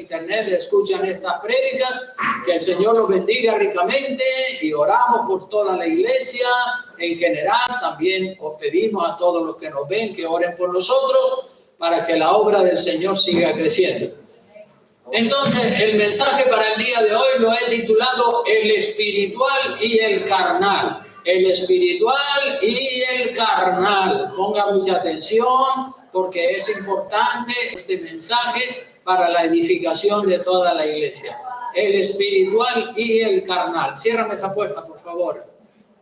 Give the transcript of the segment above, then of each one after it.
internet escuchan estas prédicas, que el Señor los bendiga ricamente y oramos por toda la iglesia en general. También os pedimos a todos los que nos ven que oren por nosotros para que la obra del Señor siga creciendo. Entonces, el mensaje para el día de hoy lo he titulado El espiritual y el carnal. El espiritual y el carnal. Ponga mucha atención porque es importante este mensaje para la edificación de toda la iglesia. El espiritual y el carnal. Ciérrame esa puerta, por favor.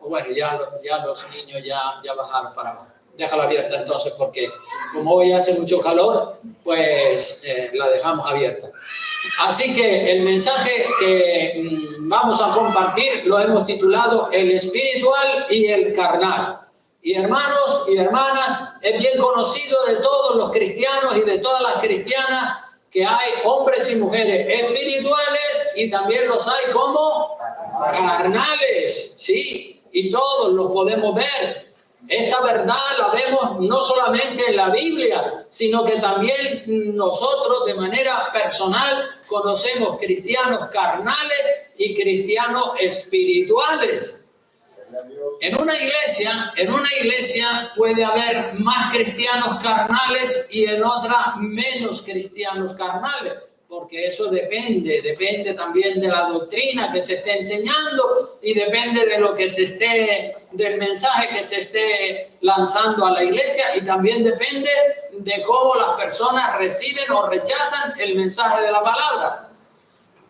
Bueno, ya los niños ya bajaron para abajo. Déjala abierta entonces porque como hoy hace mucho calor, pues la dejamos abierta. Así que el mensaje que vamos a compartir lo hemos titulado El espiritual y el carnal. Y hermanos y hermanas, es bien conocido de todos los cristianos y de todas las cristianas que hay hombres y mujeres espirituales y también los hay como carnales, ¿sí? Y todos los podemos ver. Esta verdad la vemos no solamente en la Biblia, sino que también nosotros de manera personal conocemos cristianos carnales y cristianos espirituales. En una iglesia puede haber más cristianos carnales y en otra menos cristianos carnales, porque eso depende también de la doctrina que se esté enseñando y depende de lo que del mensaje que se esté lanzando a la iglesia y también depende de cómo las personas reciben o rechazan el mensaje de la palabra.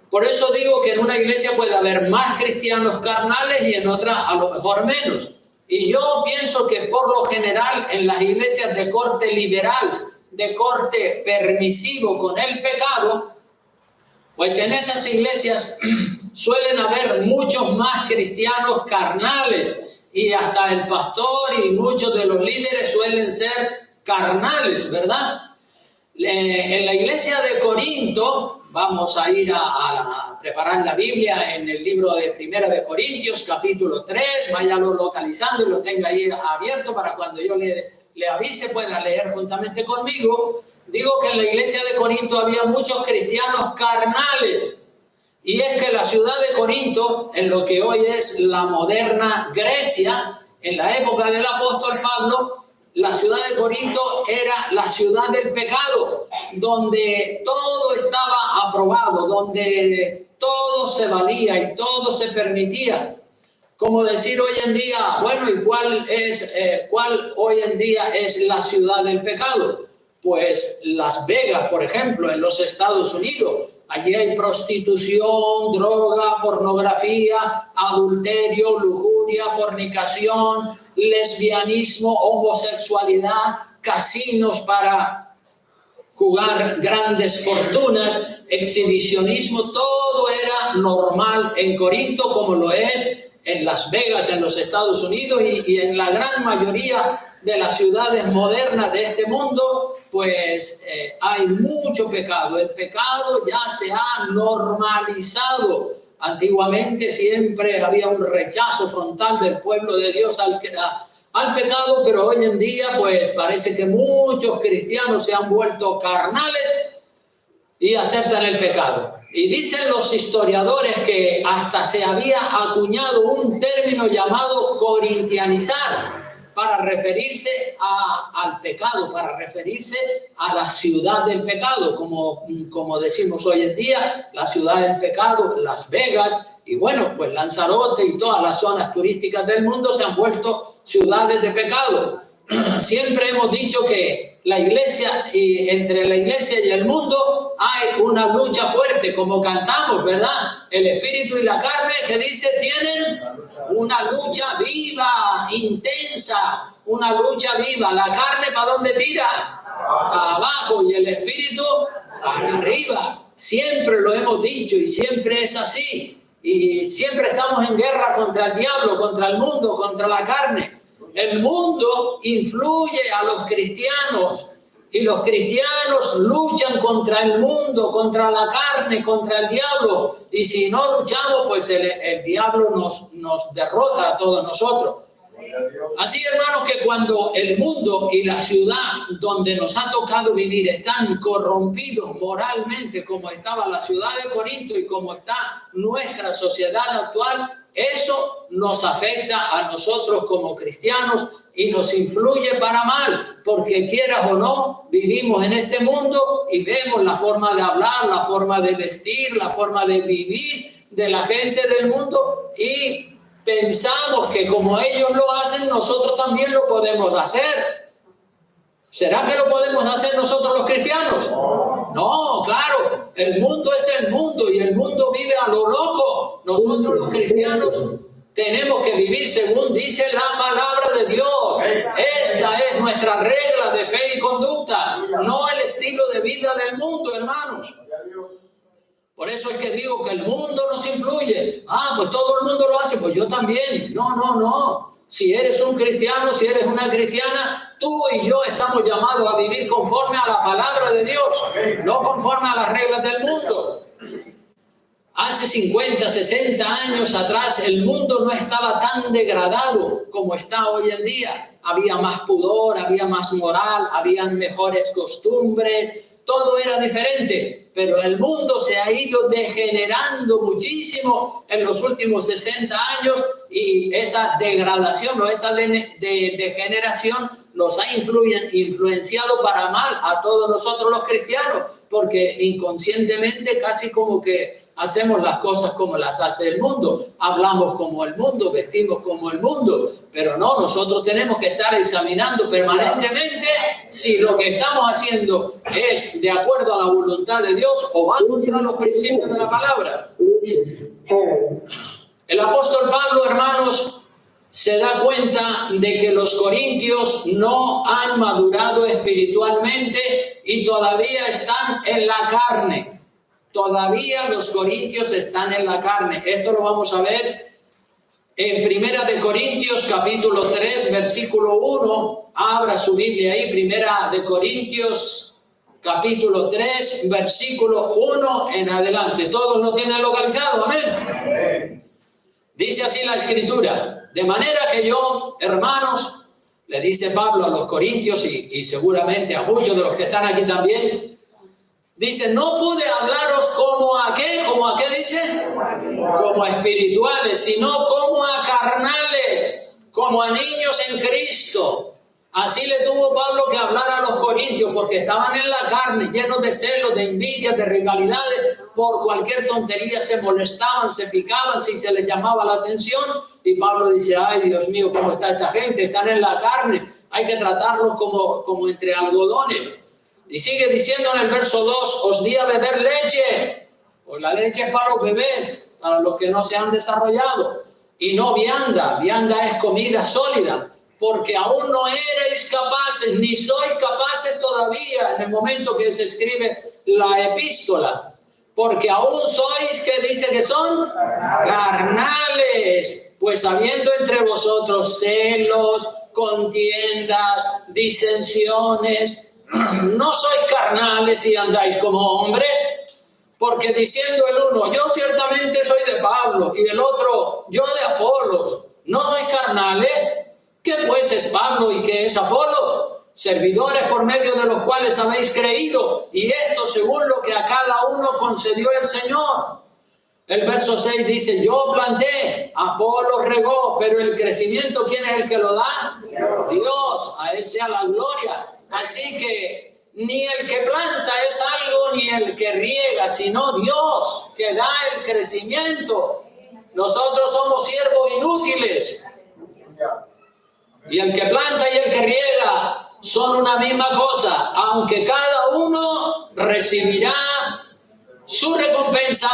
Por eso digo que en una iglesia puede haber más cristianos carnales y en otra a lo mejor menos. Y yo pienso que por lo general en las iglesias de corte liberal, de corte permisivo con el pecado, pues en esas iglesias suelen haber muchos más cristianos carnales y hasta el pastor y muchos de los líderes suelen ser carnales, ¿verdad? En la iglesia de Corinto, vamos a ir a preparar la Biblia en el libro de Primera de Corintios, capítulo 3, váyalo localizando y lo tenga ahí abierto para cuando yo le avise pueda leer juntamente conmigo. Digo que en la iglesia de Corinto había muchos cristianos carnales. Y es que la ciudad de Corinto, en lo que hoy es la moderna Grecia, en la época del apóstol Pablo, la ciudad de Corinto era la ciudad del pecado, donde todo estaba aprobado, donde todo se valía y todo se permitía. Como decir hoy en día, bueno, ¿y cuál hoy en día es la ciudad del pecado? Pues Las Vegas, por ejemplo, en los Estados Unidos. Allí hay prostitución, droga, pornografía, adulterio, lujuria, fornicación, lesbianismo, homosexualidad, casinos para jugar grandes fortunas, exhibicionismo. Todo era normal en Corinto como lo es en Las Vegas, en los Estados Unidos y en la gran mayoría de las ciudades modernas de este mundo, pues hay mucho pecado. El pecado ya se ha normalizado. Antiguamente siempre había un rechazo frontal del pueblo de Dios al pecado, pero hoy en día pues parece que muchos cristianos se han vuelto carnales y aceptan el pecado. Y dicen los historiadores que hasta se había acuñado un término llamado corintianizar, para referirse al pecado, para referirse a la ciudad del pecado, como decimos hoy en día, la ciudad del pecado, Las Vegas, y bueno, pues Lanzarote y todas las zonas turísticas del mundo se han vuelto ciudades de pecado. Siempre hemos dicho que la iglesia y entre la iglesia y el mundo hay una lucha fuerte, como cantamos, ¿verdad? El espíritu y la carne, que dice, tienen una lucha viva, intensa, una lucha viva. La carne, ¿para dónde tira? Para abajo, y el espíritu para arriba. Siempre lo hemos dicho y siempre es así. Y siempre estamos en guerra contra el diablo, contra el mundo, contra la carne. El mundo influye a los cristianos y los cristianos luchan contra el mundo, contra la carne, contra el diablo. Y si no luchamos, pues el diablo nos derrota a todos nosotros. Así, hermanos, que cuando el mundo y la ciudad donde nos ha tocado vivir están corrompidos moralmente, como estaba la ciudad de Corinto y como está nuestra sociedad actual, eso nos afecta a nosotros como cristianos y nos influye para mal, porque quieras o no, vivimos en este mundo y vemos la forma de hablar, la forma de vestir, la forma de vivir de la gente del mundo y pensamos que como ellos lo hacen, nosotros también lo podemos hacer. ¿Será que lo podemos hacer nosotros los cristianos? No, claro, el mundo es el mundo y el mundo vive a lo loco. Nosotros los cristianos tenemos que vivir según dice la palabra de Dios. Esta es nuestra regla de fe y conducta, no el estilo de vida del mundo, hermanos. Por eso es que digo que el mundo nos influye. Pues todo el mundo lo hace, pues yo también. No. Si eres un cristiano, si eres una cristiana, tú y yo estamos llamados a vivir conforme a la palabra de Dios, no conforme a las reglas del mundo. Hace 50, 60 años atrás el mundo no estaba tan degradado como está hoy en día. Había más pudor, había más moral, habían mejores costumbres, todo era diferente. Pero el mundo se ha ido degenerando muchísimo en los últimos 60 años y esa degradación o esa degeneración nos ha influenciado para mal a todos nosotros los cristianos, porque inconscientemente casi como que hacemos las cosas como las hace el mundo, hablamos como el mundo, vestimos como el mundo, pero no, nosotros tenemos que estar examinando permanentemente si lo que estamos haciendo es de acuerdo a la voluntad de Dios o va contra los principios de la palabra. El apóstol Pablo, hermanos, se da cuenta de que los corintios no han madurado espiritualmente y todavía están en la carne. Todavía los corintios están en la carne. Esto lo vamos a ver en Primera de Corintios, capítulo 3, versículo 1. Abra su Biblia ahí, Primera de Corintios, capítulo 3, versículo 1 en adelante. ¿Todos lo tienen localizado? Amén. Dice así la Escritura. De manera que yo, hermanos, le dice Pablo a los corintios y seguramente a muchos de los que están aquí también, dice, no pude hablaros como a qué dice, como a espirituales, sino como a carnales, como a niños en Cristo. Así le tuvo Pablo que hablar a los corintios, porque estaban en la carne, llenos de celos, de envidias, de rivalidades, por cualquier tontería se molestaban, se picaban si se les llamaba la atención. Y Pablo dice, ay Dios mío, ¿cómo está esta gente? Están en la carne, hay que tratarlos como entre algodones. Y sigue diciendo en el verso 2, os di a beber leche. Pues la leche es para los bebés, para los que no se han desarrollado. Y no vianda, vianda es comida sólida. Porque aún no erais capaces, ni sois capaces todavía en el momento que se escribe la epístola. Porque aún sois, ¿qué dice que son? Carnales. Pues habiendo entre vosotros celos, contiendas, disensiones, no sois carnales y andáis como hombres, porque diciendo el uno, yo ciertamente soy de Pablo, y el otro, yo de Apolos, ¿no sois carnales? ¿Qué pues es Pablo y qué es Apolos? Servidores por medio de los cuales habéis creído, y esto según lo que a cada uno concedió el Señor. El verso 6 dice, yo planté, Apolos regó, pero el crecimiento, ¿quién es el que lo da? Dios, a Él sea la gloria. Así que ni el que planta es algo, ni el que riega, sino Dios que da el crecimiento. Nosotros somos siervos inútiles. Y el que planta y el que riega son una misma cosa, aunque cada uno recibirá su recompensa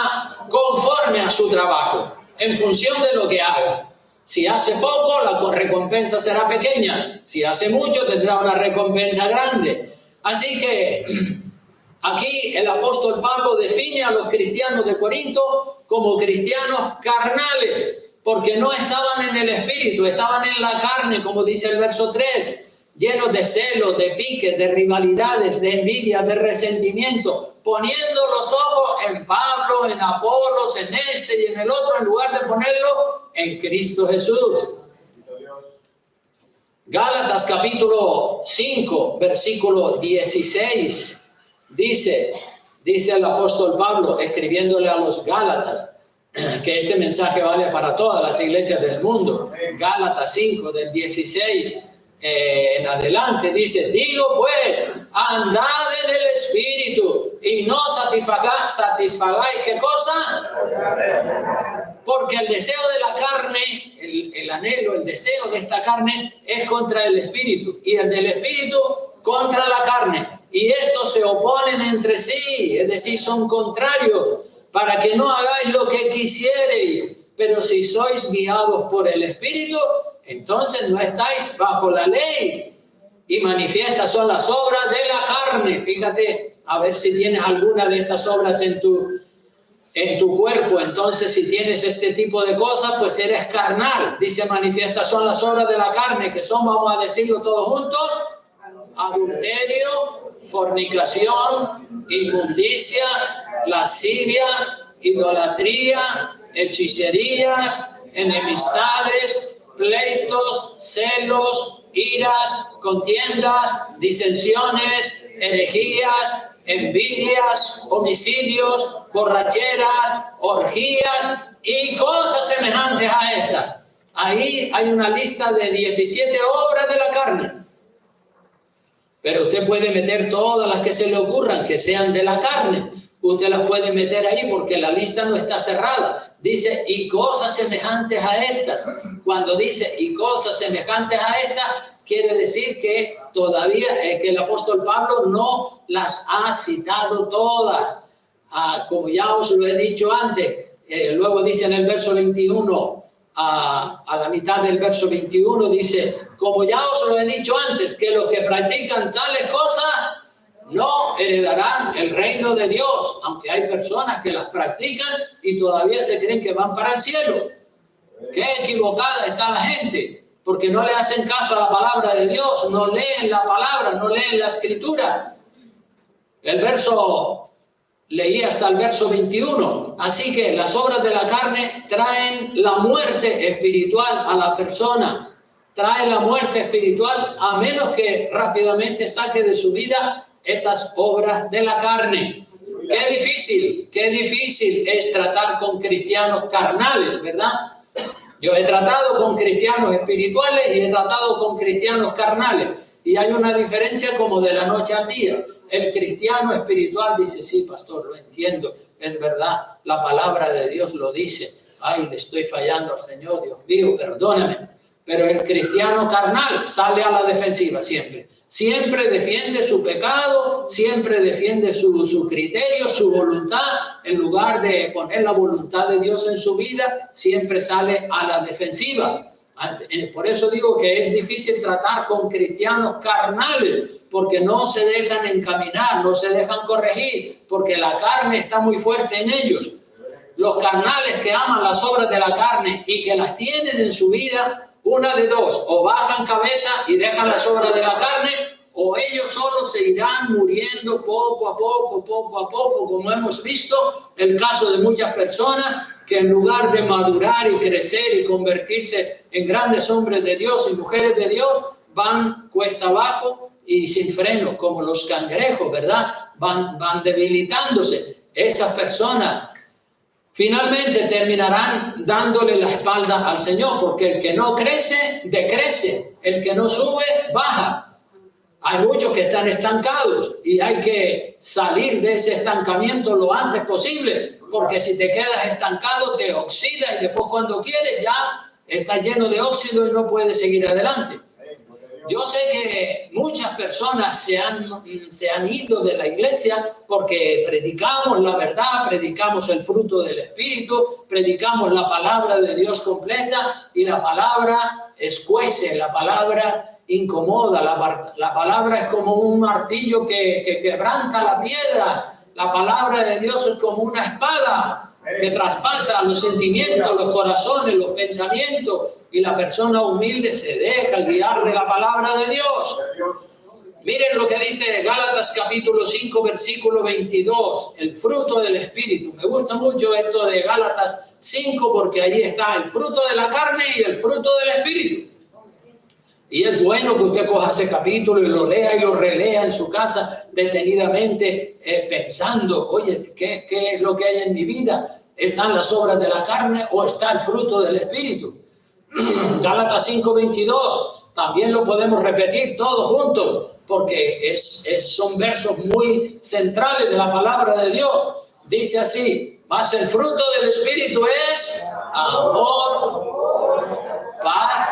conforme a su trabajo, en función de lo que haga. Si hace poco, la recompensa será pequeña. Si hace mucho, tendrá una recompensa grande. Así que aquí el apóstol Pablo define a los cristianos de Corinto como cristianos carnales, porque no estaban en el espíritu, estaban en la carne, como dice el verso 3, llenos de celos, de piques, de rivalidades, de envidia, de resentimiento, poniendo los ojos en Pablo, en Apolos, en este y en el otro, en lugar de ponerlo en Cristo Jesús. Gálatas capítulo 5, versículo 16, dice el apóstol Pablo, escribiéndole a los Gálatas, que este mensaje vale para todas las iglesias del mundo. Gálatas 5, del 16 en adelante, dice: digo pues, andad en el Espíritu y no satisfagáis, ¿qué cosa? Porque el deseo de la carne, el anhelo, el deseo de esta carne es contra el Espíritu, y el del Espíritu contra la carne. Y estos se oponen entre sí, es decir, son contrarios, para que no hagáis lo que quisiereis. Pero si sois guiados por el Espíritu, entonces no estáis bajo la ley. Y manifiestas son las obras de la carne. Fíjate, a ver si tienes alguna de estas obras en tu cuerpo. Entonces, si tienes este tipo de cosas, pues eres carnal. Dice: manifiestas son las obras de la carne, que son, vamos a decirlo todos juntos: adulterio, fornicación, inmundicia, lascivia, idolatría, hechicerías, enemistades, pleitos, celos, iras, contiendas, disensiones, herejías, envidias, homicidios, borracheras, orgías y cosas semejantes a estas. Ahí hay una lista de 17 obras de la carne. Pero usted puede meter todas las que se le ocurran, que sean de la carne. Usted las puede meter ahí porque la lista no está cerrada. Dice: y cosas semejantes a estas. Cuando dice y cosas semejantes a estas, quiere decir que todavía que el apóstol Pablo no las ha citado todas. Como ya os lo he dicho antes, luego dice en el verso 21, a la mitad del verso 21, dice: como ya os lo he dicho antes, que los que practican tales cosas no heredarán el reino de Dios. Aunque hay personas que las practican y todavía se creen que van para el cielo. Qué equivocada está la gente, porque no le hacen caso a la palabra de Dios, no leen la palabra, no leen la escritura. Leí hasta el verso 21. Así que las obras de la carne traen la muerte espiritual a la persona. Trae la muerte espiritual, a menos que rápidamente saque de su vida esas obras de la carne. Qué difícil es tratar con cristianos carnales, ¿verdad? Yo he tratado con cristianos espirituales y he tratado con cristianos carnales. Y hay una diferencia como de la noche al día. El cristiano espiritual dice: sí, pastor, lo entiendo, es verdad, la palabra de Dios lo dice. Ay, le estoy fallando al Señor, Dios mío, perdóname. Pero el cristiano carnal sale a la defensiva siempre. Siempre defiende su pecado, siempre defiende su criterio, su voluntad. En lugar de poner la voluntad de Dios en su vida, siempre sale a la defensiva. Por eso digo que es difícil tratar con cristianos carnales, porque no se dejan encaminar, no se dejan corregir, porque la carne está muy fuerte en ellos. Los carnales que aman las obras de la carne y que las tienen en su vida, una de dos: o bajan cabeza y dejan las obras de la carne, o ellos solos se irán muriendo poco a poco, como hemos visto el caso de muchas personas que en lugar de madurar y crecer y convertirse en grandes hombres de Dios y mujeres de Dios, van cuesta abajo y sin freno, como los cangrejos, ¿verdad? Van debilitándose. Esas personas finalmente terminarán dándole la espalda al Señor, porque el que no crece, decrece. El que no sube, baja. Hay muchos que están estancados y hay que salir de ese estancamiento lo antes posible, porque si te quedas estancado te oxida y después cuando quieres ya estás lleno de óxido y no puedes seguir adelante. Yo sé que muchas personas se han ido de la iglesia porque predicamos la verdad, predicamos el fruto del Espíritu, predicamos la palabra de Dios completa, y la palabra escuece, la palabra incomoda, la palabra es como un martillo que quebranta la piedra. La palabra de Dios es como una espada que traspasa los sentimientos, los corazones, los pensamientos, y la persona humilde se deja guiar de la palabra de Dios. Miren lo que dice Gálatas capítulo 5, versículo 22, el fruto del Espíritu. Me gusta mucho esto de Gálatas 5 porque allí está el fruto de la carne y el fruto del Espíritu. Y es bueno que usted coja ese capítulo y lo lea y lo relea en su casa detenidamente, pensando, oye, ¿qué es lo que hay en mi vida? ¿Están las obras de la carne o está el fruto del Espíritu? Gálatas 5:22, también lo podemos repetir todos juntos, porque son versos muy centrales de la palabra de Dios. Dice así: mas el fruto del Espíritu es amor, paz,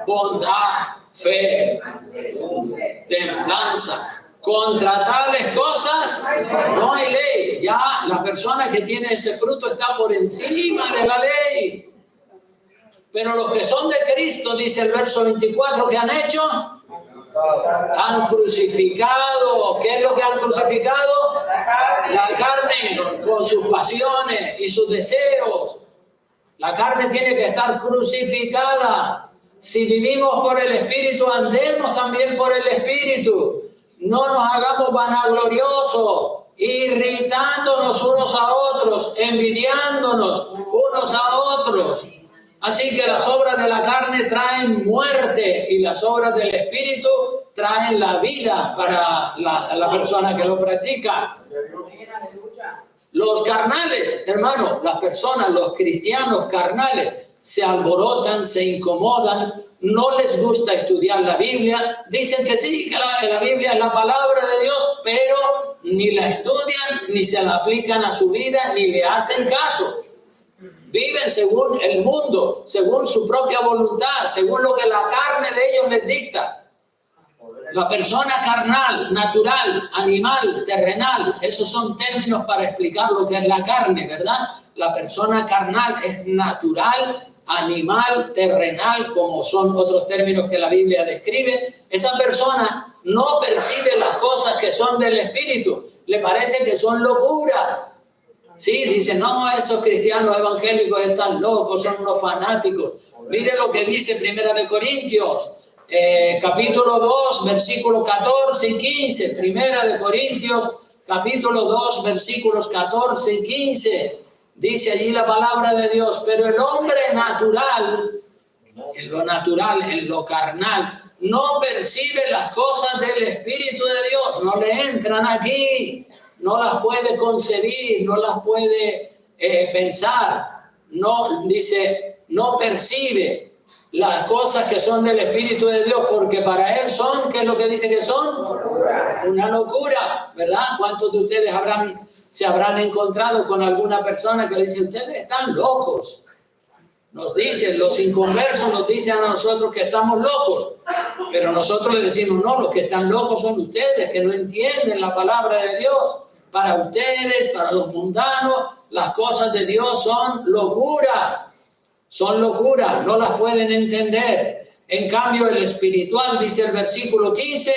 bondad, fe, templanza. Contra tales cosas no hay ley. Ya la persona que tiene ese fruto está por encima de la ley. Pero los que son de Cristo, dice el verso 24, ¿qué han hecho? Han crucificado. ¿Qué es lo que han crucificado? La carne con sus pasiones y sus deseos. La carne tiene que estar crucificada. Si vivimos por el Espíritu, andemos también por el Espíritu. No nos hagamos vanagloriosos, irritándonos unos a otros, envidiándonos unos a otros. Así que las obras de la carne traen muerte y las obras del Espíritu traen la vida para la persona que lo practica. Los carnales, hermano, las personas, los cristianos carnales, se alborotan, se incomodan, no les gusta estudiar la Biblia, dicen que sí, que la Biblia es la palabra de Dios, pero ni la estudian, ni se la aplican a su vida, ni le hacen caso. Viven según el mundo, según su propia voluntad, según lo que la carne de ellos les dicta. La persona carnal, natural, animal, terrenal, esos son términos para explicar lo que es la carne, ¿verdad? La persona carnal es natural, animal, terrenal, como son otros términos que la Biblia describe. Esa persona no percibe las cosas que son del Espíritu, le parece que son locura. Sí, dice, no, esos cristianos evangélicos están locos, son unos fanáticos. Mire lo que dice Primera de Corintios, capítulo 2, versículos 14 y 15. Primera de Corintios, capítulo 2, versículos 14 y 15. Dice allí la palabra de Dios: pero el hombre natural, en lo carnal, no percibe las cosas del Espíritu de Dios, no le entran aquí. No las puede concebir, no las puede pensar, no, dice, no percibe las cosas que son del Espíritu de Dios, porque para él son, ¿qué es lo que dice que son? Una locura, ¿verdad? ¿Cuántos de ustedes se habrán encontrado con alguna persona que le dice, ustedes están locos? Nos dicen, los inconversos nos dicen a nosotros que estamos locos, pero nosotros le decimos, no, los que están locos son ustedes, que no entienden la palabra de Dios. Para ustedes, para los mundanos, las cosas de Dios son locura, no las pueden entender. En cambio, el espiritual, dice el versículo 15,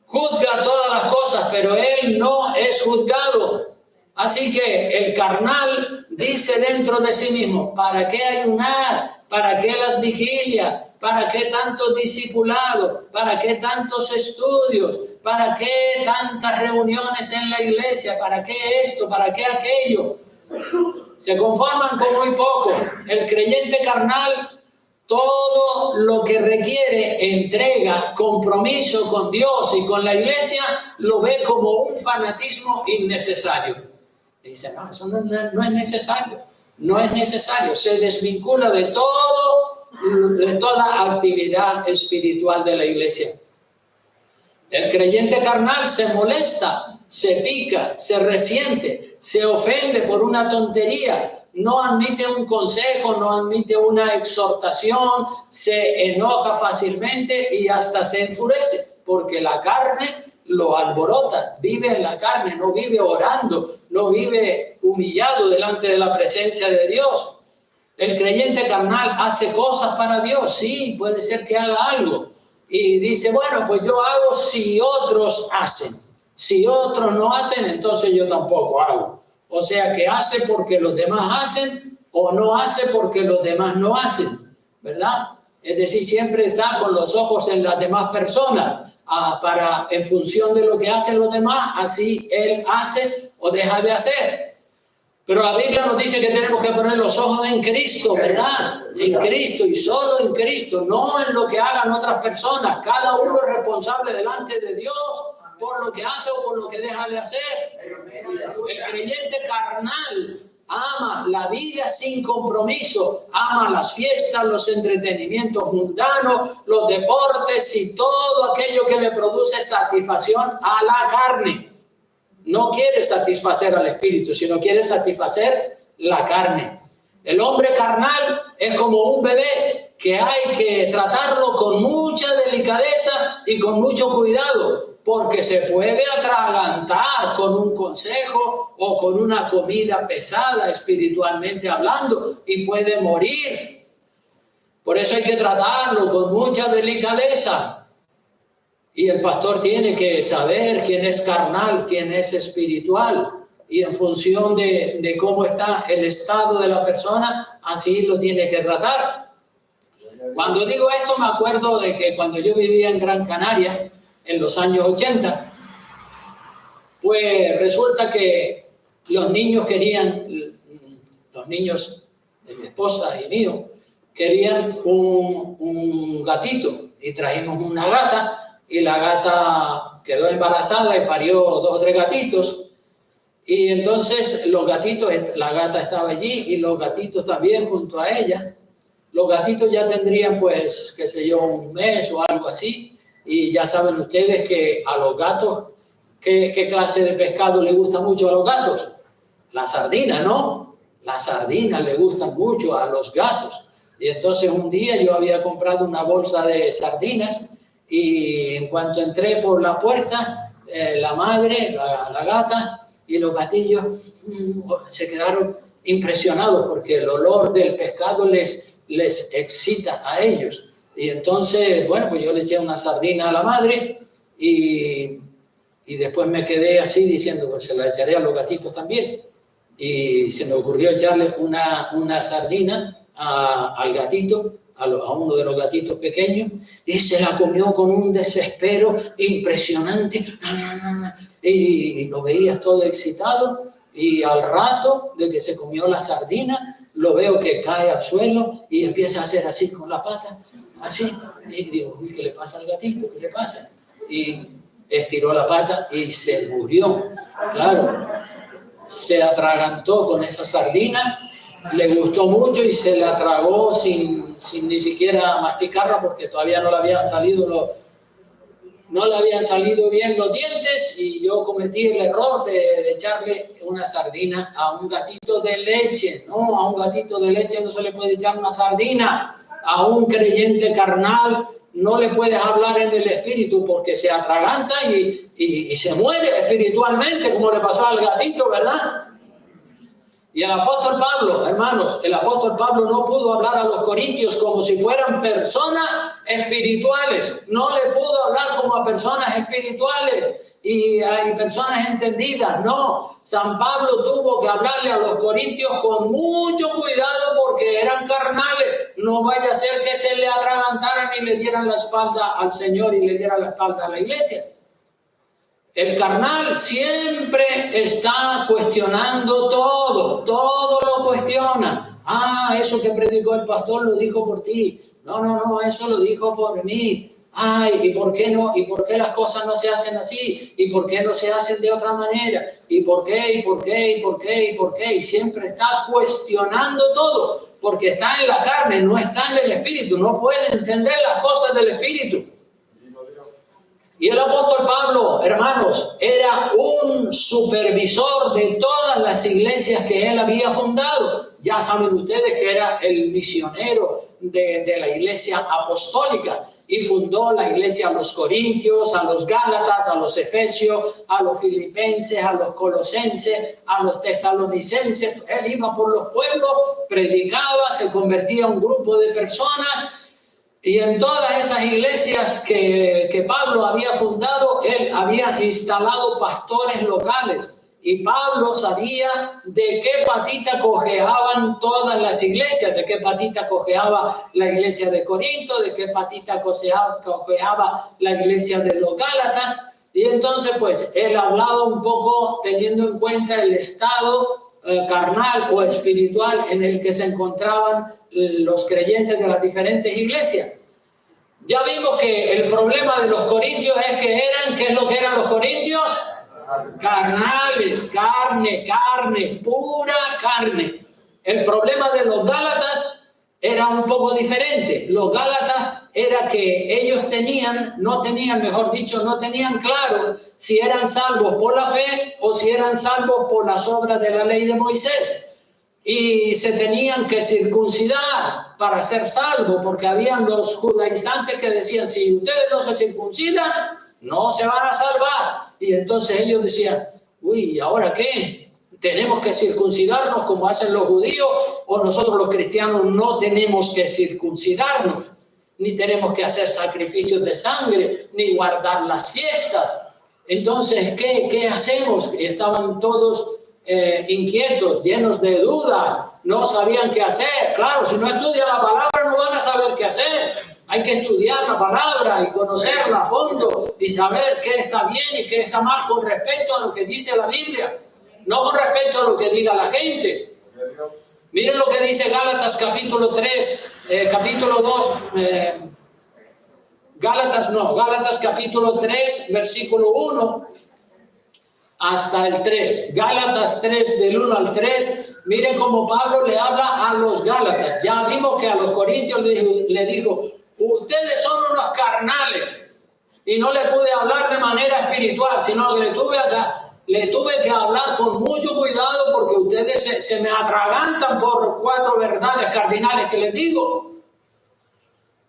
juzga todas las cosas, pero él no es juzgado. Así que el carnal dice dentro de sí mismo, ¿para qué ayunar? ¿Para qué las vigilias? ¿Para qué tantos discipulados? ¿Para qué tantos estudios? ¿Para qué tantas reuniones en la iglesia? ¿Para qué esto? ¿Para qué aquello? Se conforman con muy poco. El creyente carnal, todo lo que requiere entrega, compromiso con Dios y con la iglesia, lo ve como un fanatismo innecesario. Dice, no, eso no es necesario. No es necesario. Se desvincula de toda actividad espiritual de la iglesia. El creyente carnal se molesta, se pica, se resiente, se ofende por una tontería, no admite un consejo, no admite una exhortación, se enoja fácilmente y hasta se enfurece, porque la carne lo alborota, vive en la carne, no vive orando, no vive humillado delante de la presencia de Dios. El creyente carnal hace cosas para Dios, sí, puede ser que haga algo. Y dice, bueno, pues yo hago si otros hacen. Si otros no hacen, entonces yo tampoco hago. O sea, que hace porque los demás hacen o no hace porque los demás no hacen, ¿verdad? Es decir, siempre está con los ojos en las demás personas, en función de lo que hacen los demás, así él hace o deja de hacer. Pero la Biblia nos dice que tenemos que poner los ojos en Cristo, ¿verdad? En Cristo y solo en Cristo, no en lo que hagan otras personas. Cada uno es responsable delante de Dios por lo que hace o por lo que deja de hacer. El creyente carnal ama la vida sin compromiso, ama las fiestas, los entretenimientos mundanos, los deportes y todo aquello que le produce satisfacción a la carne. No quiere satisfacer al espíritu, sino quiere satisfacer la carne. El hombre carnal es como un bebé que hay que tratarlo con mucha delicadeza y con mucho cuidado, porque se puede atragantar con un consejo o con una comida pesada espiritualmente hablando y puede morir. Por eso hay que tratarlo con mucha delicadeza. Y el pastor tiene que saber quién es carnal, quién es espiritual. Y en función de cómo está el estado de la persona, así lo tiene que tratar. Cuando digo esto, me acuerdo de que cuando yo vivía en Gran Canaria, en los años 80, pues resulta que los niños de mi esposa y mío, querían un gatito. Y trajimos una gata. Y la gata quedó embarazada y parió 2 o 3 gatitos. Y entonces los gatitos, la gata estaba allí y los gatitos también junto a ella. Los gatitos ya tendrían, pues, qué sé yo, un mes o algo así. Y ya saben ustedes que a los gatos, ¿qué clase de pescado le gusta mucho a los gatos? La sardina, ¿no? Las sardinas le gustan mucho a los gatos. Y entonces un día yo había comprado una bolsa de sardinas. Y en cuanto entré por la puerta, la madre, la gata y los gatillos se quedaron impresionados porque el olor del pescado les excita a ellos. Y entonces, bueno, pues yo le eché una sardina a la madre y después me quedé así diciendo, pues se la echaré a los gatitos también. Y se me ocurrió echarle una sardina al gatito, a uno de los gatitos pequeños, y se la comió con un desespero impresionante, y lo veía todo excitado, y al rato de que se comió la sardina, lo veo que cae al suelo y empieza a hacer así con la pata, así, y digo, uy, ¿qué le pasa al gatito? ¿Qué le pasa? Y estiró la pata y se murió, claro, se atragantó con esa sardina. Le gustó mucho y se la tragó sin ni siquiera masticarla porque todavía no le habían salido bien los dientes, y yo cometí el error de echarle una sardina a un gatito de leche. No, a un gatito de leche no se le puede echar una sardina. A un creyente carnal no le puedes hablar en el espíritu porque se atraganta y se muere espiritualmente, como le pasó al gatito, ¿verdad? Y el apóstol Pablo, hermanos, el apóstol Pablo no pudo hablar a los corintios como si fueran personas espirituales. No le pudo hablar como a personas espirituales y a personas entendidas. No, San Pablo tuvo que hablarle a los corintios con mucho cuidado porque eran carnales. No vaya a ser que se le atragantaran y le dieran la espalda al Señor y le dieran la espalda a la iglesia. El carnal siempre está cuestionando todo lo cuestiona. Ah, eso que predicó el pastor lo dijo por ti. No, eso lo dijo por mí. Ay, ¿y por qué no? ¿Y por qué las cosas no se hacen así? ¿Y por qué no se hacen de otra manera? ¿Y por qué? ¿Y por qué? ¿Y por qué? ¿Y por qué? Y siempre está cuestionando todo, porque está en la carne, no está en el espíritu, no puede entender las cosas del espíritu. Y el apóstol Pablo, hermanos, era un supervisor de todas las iglesias que él había fundado. Ya saben ustedes que era el misionero de la iglesia apostólica y fundó la iglesia a los corintios, a los gálatas, a los efesios, a los filipenses, a los colosenses, a los tesalonicenses. Él iba por los pueblos, predicaba, se convertía en un grupo de personas. Y en todas esas iglesias que Pablo había fundado, él había instalado pastores locales. Y Pablo sabía de qué patita cojeaban todas las iglesias, de qué patita cojeaba la iglesia de Corinto, de qué patita cojeaba la iglesia de los Gálatas. Y entonces, pues, él hablaba un poco teniendo en cuenta el estado carnal o espiritual en el que se encontraban los creyentes de las diferentes iglesias. Ya vimos que el problema de los corintios es que eran, ¿qué es lo que eran los corintios? Carnales, carne, pura carne. El problema de los gálatas era un poco diferente. Los gálatas era que ellos no tenían claro si eran salvos por la fe o si eran salvos por las obras de la ley de Moisés. Y se tenían que circuncidar para ser salvos, porque habían los judaizantes que decían, si ustedes no se circuncidan, no se van a salvar. Y entonces ellos decían, uy, ¿ahora qué? ¿Tenemos que circuncidarnos como hacen los judíos? ¿O nosotros los cristianos no tenemos que circuncidarnos? Ni tenemos que hacer sacrificios de sangre, ni guardar las fiestas. Entonces, ¿qué hacemos? Y estaban todos inquietos, llenos de dudas, no sabían qué hacer. Claro, si no estudian la palabra no van a saber qué hacer. Hay que estudiar la palabra y conocerla a fondo y saber qué está bien y qué está mal con respecto a lo que dice la Biblia, no con respecto a lo que diga la gente. Miren lo que dice Gálatas capítulo 3, capítulo 2, Gálatas capítulo 3, versículo 1 hasta el 3. Gálatas 3, del 1 al 3. Miren cómo Pablo le habla a los Gálatas. Ya vimos que a los corintios le dijo, ustedes son unos carnales. Y no le pude hablar de manera espiritual, sino que le tuve que hablar con mucho cuidado porque ustedes se me atragantan por 4 verdades cardinales que les digo.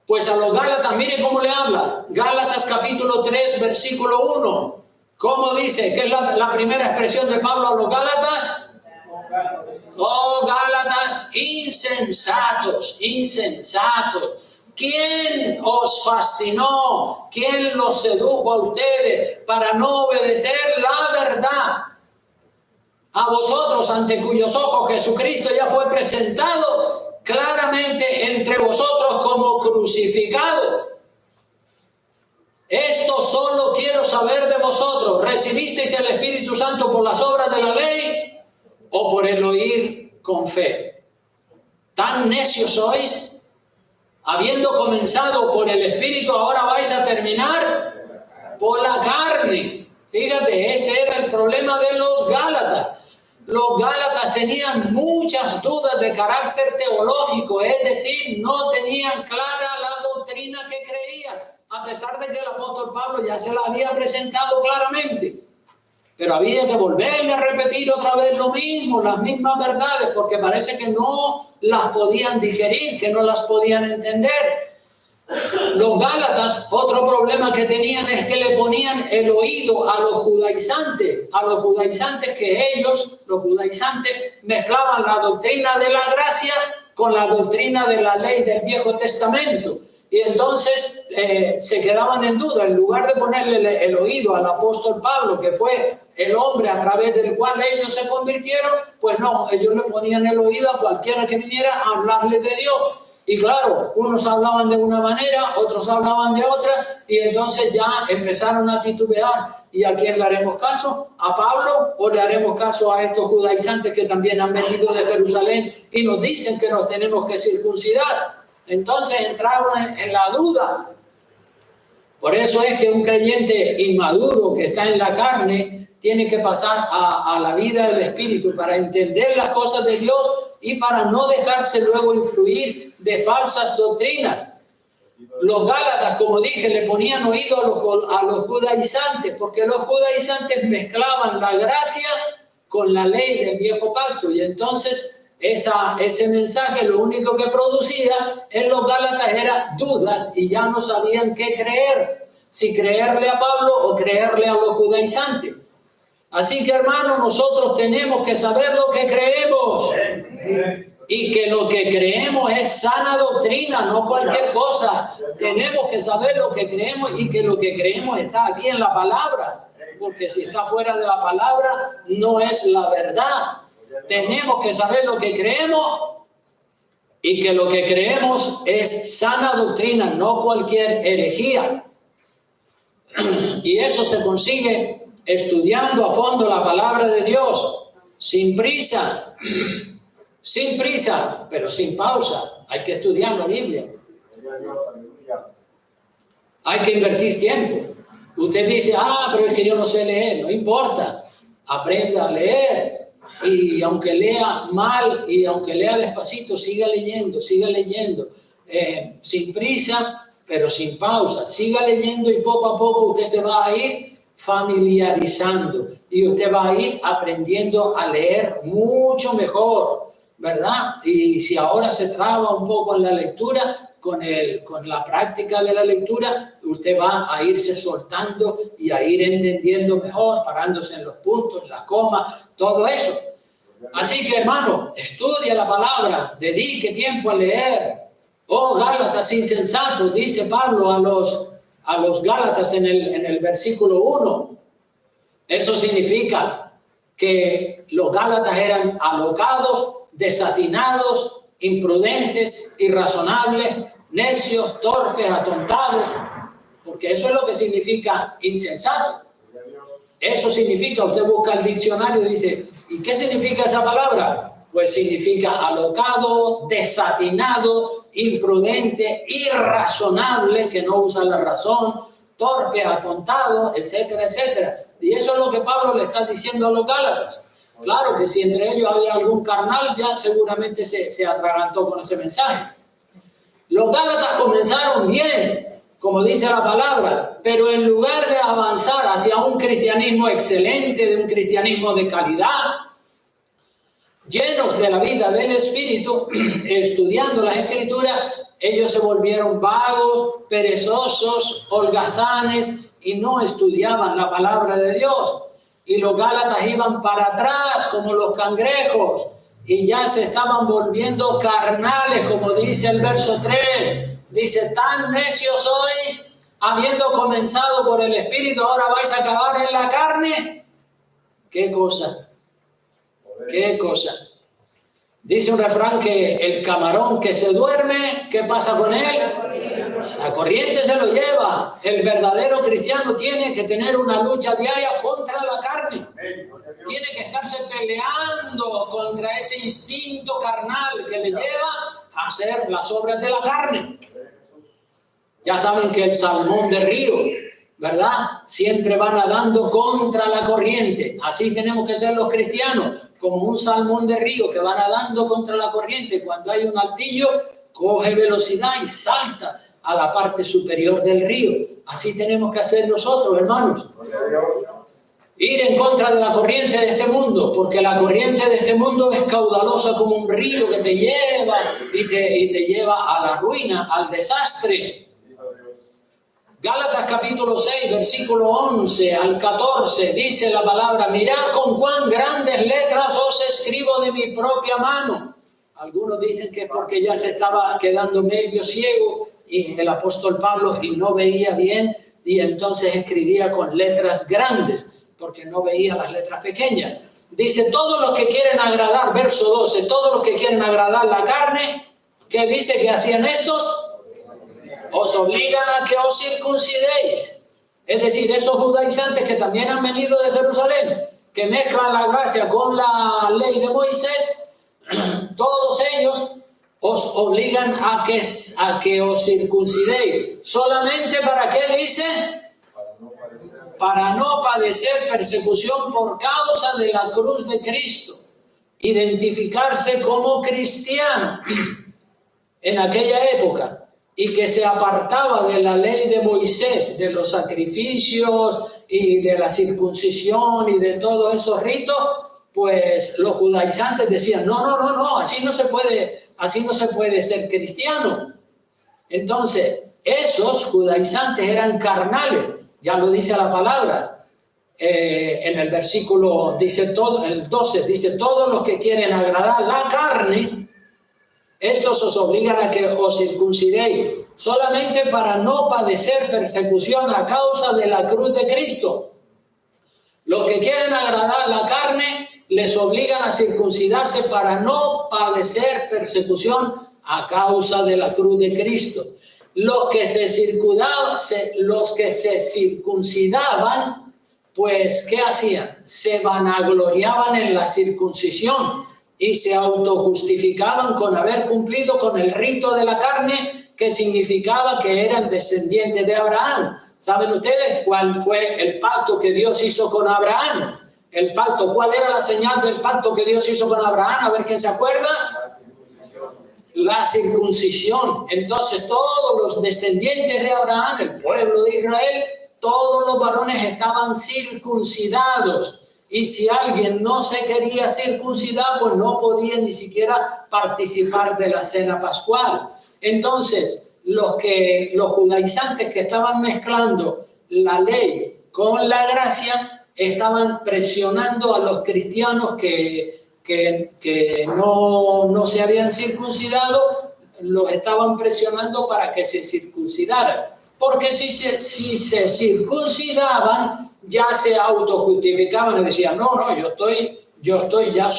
Pues a los Gálatas, miren cómo le habla. Gálatas capítulo 3, versículo 1. ¿Cómo dice? ¿Qué es la primera expresión de Pablo a los Gálatas? Oh, Gálatas, insensatos. ¿Quién os fascinó? ¿Quién los sedujo a ustedes para no obedecer la verdad? A vosotros, ante cuyos ojos Jesucristo ya fue presentado claramente entre vosotros como crucificado. Esto solo quiero saber de vosotros. ¿Recibisteis el Espíritu Santo por las obras de la ley o por el oír con fe? ¿Tan necios sois? Habiendo comenzado por el Espíritu, ahora vais a terminar por la carne. Fíjate, este era el problema de los Gálatas. Los Gálatas tenían muchas dudas de carácter teológico, es decir, no tenían clara la doctrina que creían, a pesar de que el apóstol Pablo ya se la había presentado claramente. Pero había que volverle a repetir otra vez lo mismo, las mismas verdades, porque parece que no las podían digerir, que no las podían entender. Los Gálatas, otro problema que tenían es que le ponían el oído a los judaizantes que ellos, los judaizantes, mezclaban la doctrina de la gracia con la doctrina de la ley del Viejo Testamento. Y entonces se quedaban en duda. En lugar de ponerle el oído al apóstol Pablo, que fue el hombre a través del cual ellos se convirtieron, pues no, ellos le ponían el oído a cualquiera que viniera a hablarles de Dios. Y claro, unos hablaban de una manera, otros hablaban de otra, y entonces ya empezaron a titubear. ¿Y a quién le haremos caso? ¿A Pablo o le haremos caso a estos judaizantes que también han venido de Jerusalén y nos dicen que nos tenemos que circuncidar? Entonces entraron en la duda. Por eso es que un creyente inmaduro que está en la carne tiene que pasar a la vida del Espíritu para entender las cosas de Dios y para no dejarse luego influir de falsas doctrinas. Los Gálatas, como dije, le ponían oído a los judaizantes, porque los judaizantes mezclaban la gracia con la ley del viejo pacto, y entonces ese mensaje lo único que producía en los Gálatas era dudas, y ya no sabían qué creer, si creerle a Pablo o creerle a los judaizantes. Así que, hermanos, nosotros tenemos que saber lo que creemos. Y que lo que creemos es sana doctrina, no cualquier cosa. Tenemos que saber lo que creemos y que lo que creemos está aquí en la palabra. Porque si está fuera de la palabra, no es la verdad. Tenemos que saber lo que creemos y que lo que creemos es sana doctrina, no cualquier herejía. Y eso se consigue estudiando a fondo la palabra de Dios, sin prisa, pero sin pausa. Hay que estudiar la Biblia. Hay que invertir tiempo. Usted dice, pero es que yo no sé leer. No importa, aprenda a leer. Y aunque lea mal y aunque lea despacito, siga leyendo. Sin prisa, pero sin pausa. Siga leyendo y poco a poco usted se va a ir familiarizando. Y usted va a ir aprendiendo a leer mucho mejor, ¿verdad? Y si ahora se traba un poco en la lectura, con la práctica de la lectura, usted va a irse soltando y a ir entendiendo mejor, parándose en los puntos, en las comas, todo eso. Así que, hermano, estudia la palabra, dedique tiempo a leer. Oh, Gálatas insensatos, dice Pablo a los Gálatas en el versículo 1. Eso significa que los Gálatas eran alocados, desatinados, imprudentes, irrazonables, necios, torpes, atontados, porque eso es lo que significa insensato. Eso significa, usted busca el diccionario y dice, ¿y qué significa esa palabra? Pues significa alocado, desatinado, imprudente, irrazonable, que no usa la razón, torpe, atontado, etcétera, etcétera. Y eso es lo que Pablo le está diciendo a los Gálatas. Claro que si entre ellos había algún carnal, ya seguramente se atragantó con ese mensaje. Los Gálatas comenzaron bien, como dice la palabra, pero en lugar de avanzar hacia un cristianismo excelente, de un cristianismo de calidad, llenos de la vida del Espíritu, estudiando las Escrituras, ellos se volvieron vagos, perezosos, holgazanes y no estudiaban la palabra de Dios. Y los Gálatas iban para atrás como los cangrejos y ya se estaban volviendo carnales, como dice el verso 3. Dice, tan necios sois, habiendo comenzado por el Espíritu, ahora vais a acabar en la carne. ¿Qué cosa? ¿Qué cosa? Dice un refrán que el camarón que se duerme, ¿qué pasa con él? La corriente se lo lleva. El verdadero cristiano tiene que tener una lucha diaria contra la carne. Tiene que estarse peleando contra ese instinto carnal que le lleva a hacer las obras de la carne. Ya saben que el salmón de río, ¿verdad? Siempre va nadando contra la corriente. Así tenemos que ser los cristianos, como un salmón de río que va nadando contra la corriente. Cuando hay un altillo, coge velocidad y salta a la parte superior del río. Así tenemos que hacer nosotros, hermanos. Ir en contra de la corriente de este mundo, porque la corriente de este mundo es caudalosa como un río que te lleva y te lleva a la ruina, al desastre. Gálatas capítulo 6, versículo 11 al 14, dice la palabra, mirad con cuán grandes letras os escribo de mi propia mano. Algunos dicen que es porque ya se estaba quedando medio ciego y el apóstol Pablo y no veía bien y entonces escribía con letras grandes porque no veía las letras pequeñas. Dice, todos los que quieren agradar, verso 12, todos los que quieren agradar la carne, ¿qué dice que hacían estos? Os obligan a que os circuncidéis. Es decir, esos judaizantes que también han venido de Jerusalén, que mezclan la gracia con la ley de Moisés, todos ellos os obligan a que os circuncidéis. ¿Solamente para qué dice? Para no padecer persecución por causa de la cruz de Cristo. Identificarse como cristiano en aquella época. Y que se apartaba de la ley de Moisés, de los sacrificios y de la circuncisión y de todos esos ritos, pues los judaizantes decían, no, así no se puede ser cristiano. Entonces, esos judaizantes eran carnales, ya lo dice la palabra. En el versículo, dice todo, el 12, dice, todos los que quieren agradar la carne, estos os obligan a que os circuncidéis, solamente para no padecer persecución a causa de la cruz de Cristo. Los que quieren agradar la carne, les obligan a circuncidarse para no padecer persecución a causa de la cruz de Cristo. Los que se circuncidaban pues ¿qué hacían? Se vanagloriaban en la circuncisión y se autojustificaban con haber cumplido con el rito de la carne, que significaba que eran descendientes de Abraham. ¿Saben ustedes cuál fue el pacto que Dios hizo con Abraham? El pacto, ¿cuál era la señal del pacto que Dios hizo con Abraham? A ver quién se acuerda. La circuncisión. Entonces todos los descendientes de Abraham, el pueblo de Israel, todos los varones estaban circuncidados. Y si alguien no se quería circuncidar, pues no podía ni siquiera participar de la cena pascual. Entonces, los judaizantes que estaban mezclando la ley con la gracia, estaban presionando a los cristianos que no se habían circuncidado, los estaban presionando para que se circuncidaran. Porque si se circuncidaban, ya se autojustificaban y decían, no, yo estoy ya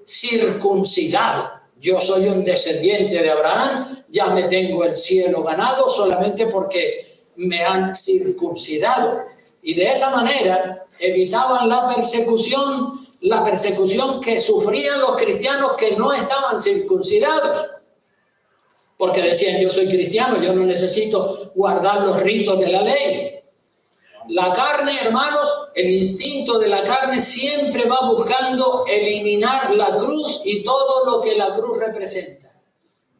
circuncidado. Yo soy un descendiente de Abraham, ya me tengo el cielo ganado solamente porque me han circuncidado. Y de esa manera evitaban la persecución que sufrían los cristianos que no estaban circuncidados. Porque decían, yo soy cristiano, yo no necesito guardar los ritos de la ley. La carne, hermanos, el instinto de la carne siempre va buscando eliminar la cruz y todo lo que la cruz representa.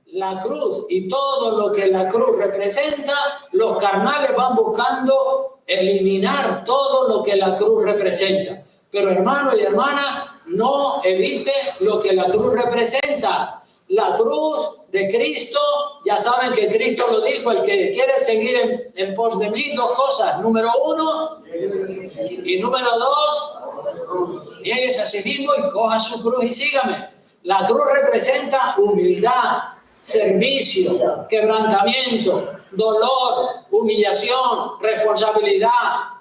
La cruz y todo lo que la cruz representa, los carnales van buscando eliminar todo lo que la cruz representa. Pero hermano y hermana, no evite lo que la cruz representa. La cruz de Cristo, ya saben que Cristo lo dijo, el que quiere seguir en pos de mí, dos cosas. Número 1 y número 2, nieguese a sí mismo y coja su cruz y sígame. La cruz representa humildad, servicio, quebrantamiento, dolor, humillación, responsabilidad,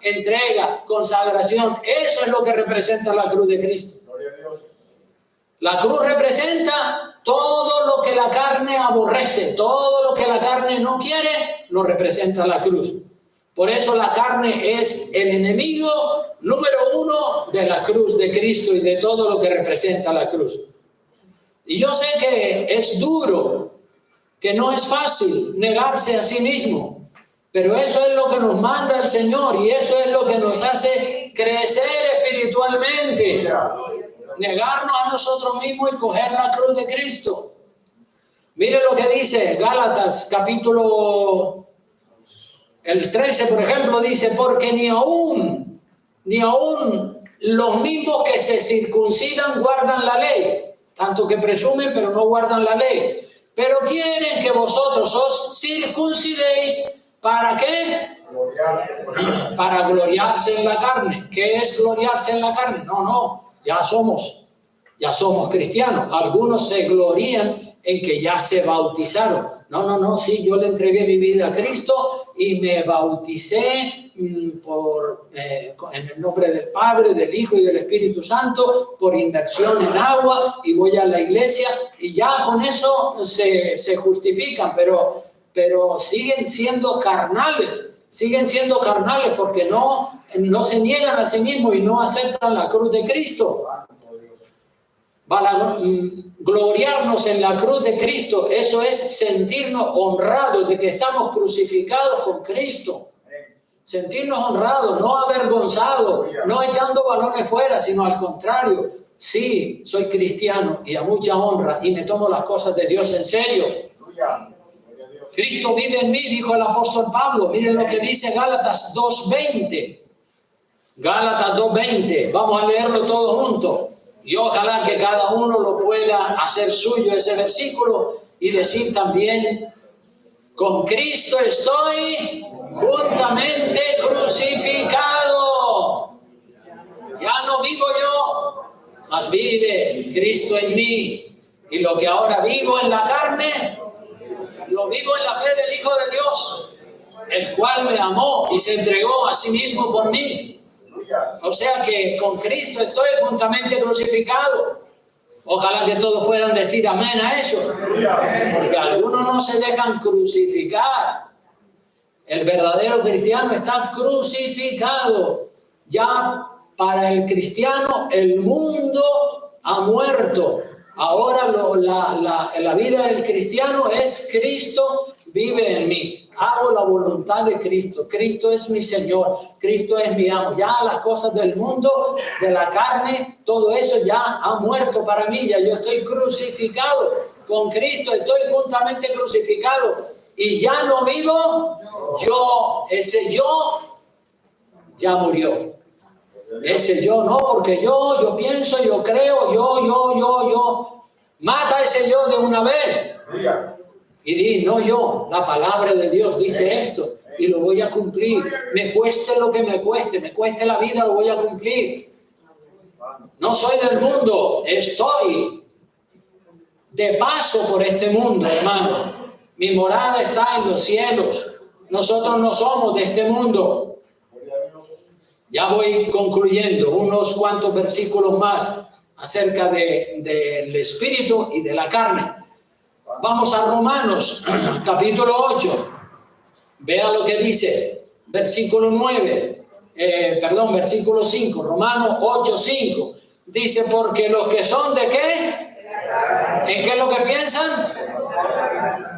entrega, consagración. Eso es lo que representa la cruz de Cristo. La cruz representa todo lo que la carne aborrece, todo lo que la carne no quiere, lo representa la cruz. Por eso la carne es el enemigo número 1 de la cruz de Cristo y de todo lo que representa la cruz. Y yo sé que es duro, que no es fácil negarse a sí mismo, pero eso es lo que nos manda el Señor y eso es lo que nos hace crecer espiritualmente. Negarnos a nosotros mismos y coger la cruz de Cristo. Mire lo que dice Gálatas capítulo el 13, por ejemplo, dice, porque ni aún los mismos que se circuncidan guardan la ley, tanto que presumen pero no guardan la ley, pero quieren que vosotros os circuncidéis. ¿Para qué? Para gloriarse en la carne. ¿Qué es gloriarse en la carne? No, ya somos cristianos. Algunos se glorían en que ya se bautizaron. No, sí, yo le entregué mi vida a Cristo y me bauticé en el nombre del Padre, del Hijo y del Espíritu Santo por inmersión en agua y voy a la iglesia y ya con eso se justifican, pero siguen siendo carnales porque no se niegan a sí mismos y no aceptan la cruz de Cristo. Para gloriarnos en la cruz de Cristo, eso es sentirnos honrados de que estamos crucificados con Cristo. Sentirnos honrados, no avergonzados, no echando balones fuera, sino al contrario. Sí, soy cristiano y a mucha honra y me tomo las cosas de Dios en serio. Cristo vive en mí, dijo el apóstol Pablo. Miren lo que dice Gálatas 2:20. Gálatas 2:20. Vamos a leerlo todos juntos. Y ojalá que cada uno lo pueda hacer suyo ese versículo y decir también, con Cristo estoy juntamente crucificado. Ya no vivo yo, mas vive Cristo en mí. Y lo que ahora vivo en la carne, lo vivo en la fe del Hijo de Dios, el cual me amó y se entregó a sí mismo por mí. O sea que con Cristo estoy juntamente crucificado. Ojalá que todos puedan decir amén a eso. Porque algunos no se dejan crucificar. El verdadero cristiano está crucificado. Ya para el cristiano el mundo ha muerto. Ahora la vida del cristiano es Cristo vive en mí. Hago la voluntad de Cristo. Cristo es mi Señor. Cristo es mi amo. Ya las cosas del mundo, de la carne, todo eso ya ha muerto para mí. Ya yo estoy crucificado con Cristo. Estoy juntamente crucificado. Y ya no vivo yo. Ese yo ya murió. Ese yo no, porque yo pienso, yo creo, yo. Mata ese yo de una vez. Y di, no yo, la palabra de Dios dice esto y lo voy a cumplir. Me cueste lo que me cueste la vida, lo voy a cumplir. No soy del mundo, estoy de paso por este mundo, hermano. Mi morada está en los cielos. Nosotros no somos de este mundo. Ya voy concluyendo unos cuantos versículos más acerca del espíritu y de la carne. Vamos a Romanos, capítulo 8. Vea lo que dice, versículo 5. Romanos 8, 5. Dice, porque los que son de ¿qué? ¿En qué es lo que piensan?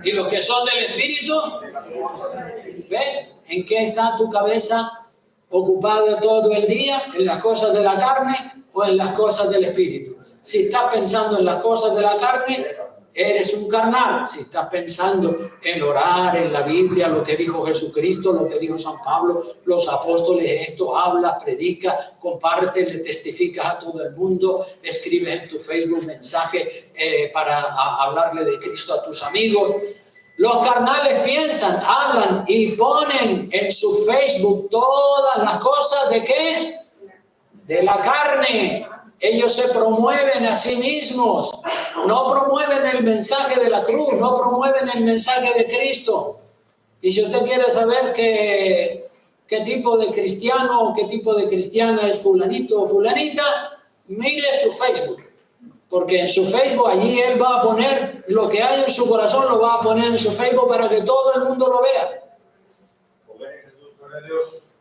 Y los que son del espíritu, ¿ves? ¿En qué está tu cabeza ocupada todo el día? ¿En las cosas de la carne o en las cosas del espíritu? Si estás pensando en las cosas de la carne, eres un carnal. Si estás pensando en orar, en la Biblia, lo que dijo Jesucristo, lo que dijo San Pablo, los apóstoles, esto, hablas, predicas, compartes, le testificas a todo el mundo, escribes en tu Facebook mensajes para hablarle de Cristo a tus amigos. Los carnales piensan, hablan y ponen en su Facebook todas las cosas ¿de qué? De la carne. Ellos se promueven a sí mismos, no promueven el mensaje de la cruz, no promueven el mensaje de Cristo. Y si usted quiere saber qué tipo de cristiano o qué tipo de cristiana es fulanito o fulanita, mire su Facebook. Porque en su Facebook allí él va a poner lo que hay en su corazón, lo va a poner en su Facebook para que todo el mundo lo vea.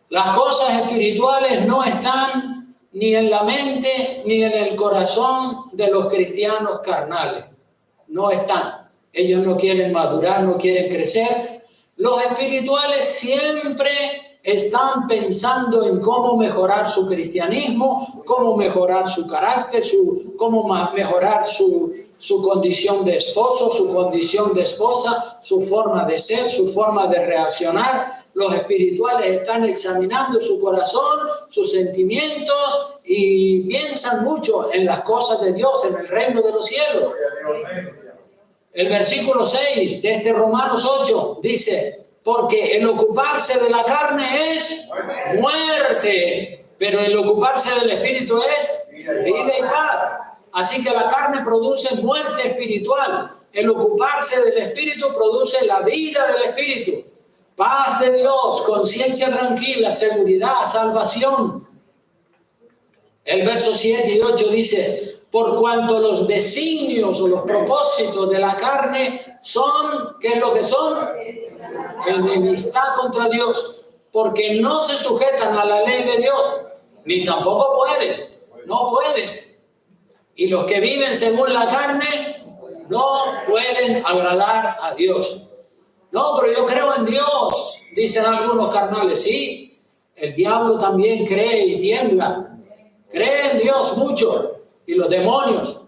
Las cosas espirituales no están ni en la mente ni en el corazón de los cristianos carnales. No están. Ellos no quieren madurar, no quieren crecer. Los espirituales siempre están pensando en cómo mejorar su cristianismo, cómo mejorar su carácter, cómo mejorar su condición de esposo, su condición de esposa, su forma de ser, su forma de reaccionar. Los espirituales están examinando su corazón, sus sentimientos y piensan mucho en las cosas de Dios, en el reino de los cielos. El versículo 6 de este Romanos 8 dice, porque el ocuparse de la carne es muerte, pero el ocuparse del espíritu es vida y paz. Así que la carne produce muerte espiritual. El ocuparse del espíritu produce la vida del espíritu. Paz de Dios, conciencia tranquila, seguridad, salvación. El verso 7 y 8 dice, por cuanto los designios o los propósitos de la carne son, ¿qué es lo que son? Enemistad contra Dios, porque no se sujetan a la ley de Dios, ni tampoco pueden, no pueden. Y los que viven según la carne no pueden agradar a Dios. No, pero yo creo en Dios, dicen algunos carnales. Sí, el diablo también cree y tiembla. Cree en Dios mucho, y los demonios.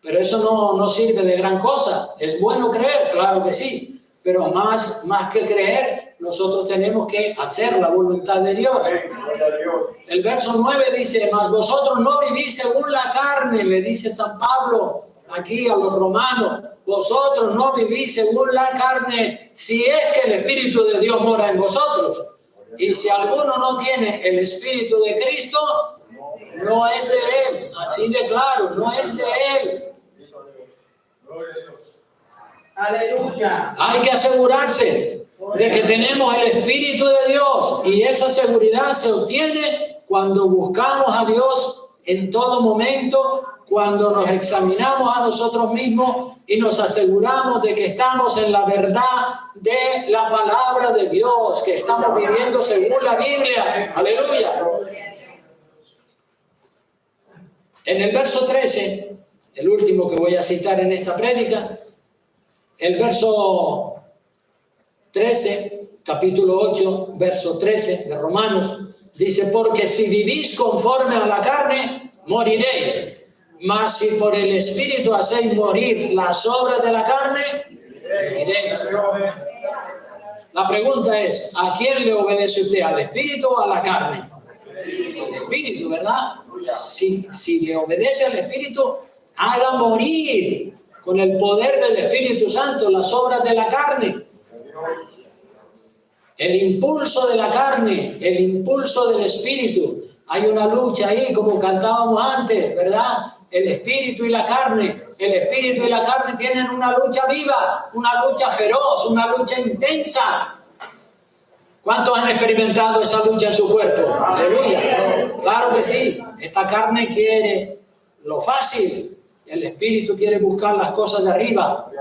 Pero eso no sirve de gran cosa. Es bueno creer, claro que sí. Pero más que creer, nosotros tenemos que hacer la voluntad de Dios. El verso 9 dice, mas vosotros no vivís según la carne, le dice San Pablo aquí a los romanos. Vosotros no vivís según la carne, si es que el Espíritu de Dios mora en vosotros. Y si alguno no tiene el Espíritu de Cristo, no es de Él. Así de claro, no es de Él. Aleluya. Hay que asegurarse de que tenemos el Espíritu de Dios, y esa seguridad se obtiene cuando buscamos a Dios en todo momento, cuando nos examinamos a nosotros mismos y nos aseguramos de que estamos en la verdad de la palabra de Dios, que estamos viviendo según la Biblia. Aleluya. En el verso 13, el último que voy a citar en esta prédica, el verso 13, capítulo 8, verso 13 de Romanos, dice, porque si vivís conforme a la carne, moriréis, mas si por el Espíritu hacéis morir las obras de la carne, viviréis. La pregunta es, ¿a quién le obedece usted? ¿Al Espíritu o a la carne? El Espíritu, ¿verdad? Si le obedece al Espíritu, haga morir con el poder del Espíritu Santo las obras de la carne. El impulso de la carne, el impulso del Espíritu. Hay una lucha ahí, como cantábamos antes, ¿verdad? El Espíritu y la carne. El Espíritu y la carne tienen una lucha viva, una lucha feroz, una lucha intensa. ¿Cuántos han experimentado esa lucha en su cuerpo? Aleluya. Claro que sí. Esta carne quiere lo fácil. El Espíritu quiere buscar las cosas de arriba.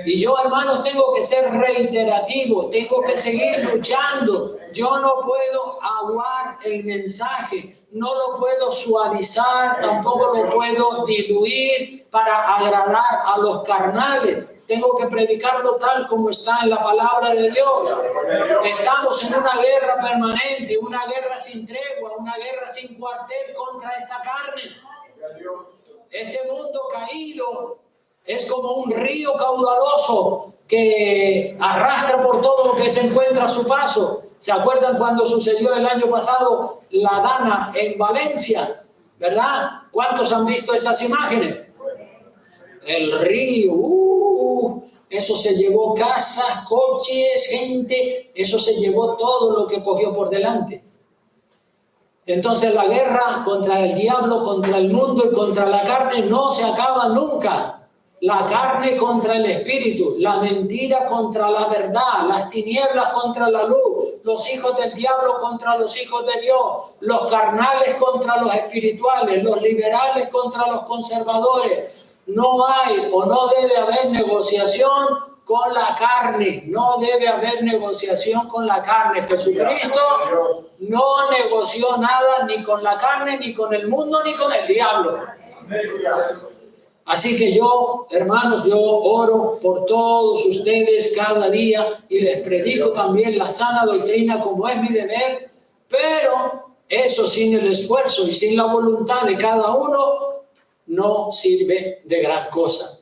Y yo, hermanos, tengo que ser reiterativo. Tengo que seguir luchando. Yo no puedo aguar el mensaje. No lo puedo suavizar. Tampoco lo puedo diluir para agradar a los carnales. Tengo que predicarlo tal como está en la palabra de Dios. Estamos en una guerra permanente, una guerra sin tregua, una guerra sin cuartel contra esta carne. Este mundo caído es como un río caudaloso que arrastra por todo lo que se encuentra a su paso. ¿Se acuerdan cuando sucedió el año pasado la Dana en Valencia? ¿Verdad? ¿Cuántos han visto esas imágenes? El río, eso se llevó casas, coches, gente, eso se llevó todo lo que cogió por delante. Entonces la guerra contra el diablo, contra el mundo y contra la carne no se acaba nunca. La carne contra el espíritu, la mentira contra la verdad, las tinieblas contra la luz, los hijos del diablo contra los hijos de Dios, los carnales contra los espirituales, los liberales contra los conservadores. No hay o no debe haber negociación con la carne. No debe haber negociación con la carne. Jesucristo no negoció nada ni con la carne, ni con el mundo, ni con el diablo. Así que yo, hermanos, yo oro por todos ustedes cada día y les predico también la sana doctrina como es mi deber, pero eso sin el esfuerzo y sin la voluntad de cada uno no sirve de gran cosa.